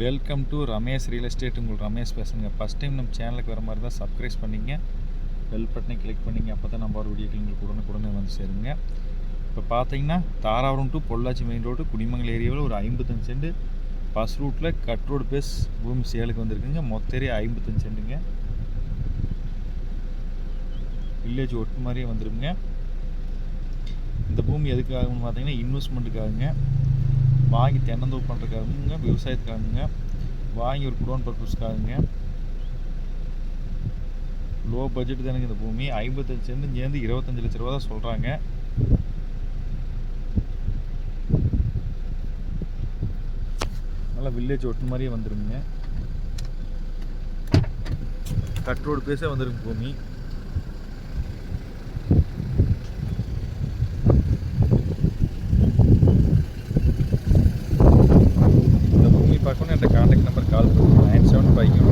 Welcome to Ramesh real estate. உங்கள் ரமேஷ் பேசுங்க. First time நம்ம சேனலுக்கு வர மாதிரி தான் சப்ஸ்கிரைப் பண்ணிங்க, பெல் பட்டனை கிளிக் பண்ணிங்க. அப்போ தான் நம்ம ஒரு வீடியோக்கள் உங்களுக்கு உடனே வந்து சேருங்க. இப்போ பார்த்தீங்கன்னா Dharapuram to Pollachi main road Kudimangal ஏரியாவில் ஒரு 55 சென்ட் பஸ் ரூட்டில் கட் ரோடு பேஸ் பூமி சேலுக்கு வந்திருக்குங்க. மொத்த ஏரியா 55 சென்ட்டுங்க. வில்லேஜ் ஒட்டு மாதிரியே வந்துருக்குங்க. இந்த பூமி எதுக்காகன்னு பார்த்தீங்கன்னா இன்வெஸ்ட்மெண்ட்டுக்காகுங்க, வாங்கி தென்னந்தோப்பு பண்ணுறதுக்காகுங்க, விவசாயத்துக்காகுங்க, வாங்கி ஒரு குடோன் பர்பஸ்க்காகுங்க. லோ பட்ஜெட் தானுங்க இந்த பூமி. 55 சென்ட் சேர்ந்து 25 லட்ச ரூபா தான் சொல்கிறாங்க. நல்லா வில்லேஜ் ஒட்டு மாதிரியே வந்துருங்க. கட் ரோடு பேஸே வந்துருங்க பூமி. பார்க்கணும். என் கான்டாக்ட் நம்பர் கால் பண்ணுங்கள் 9759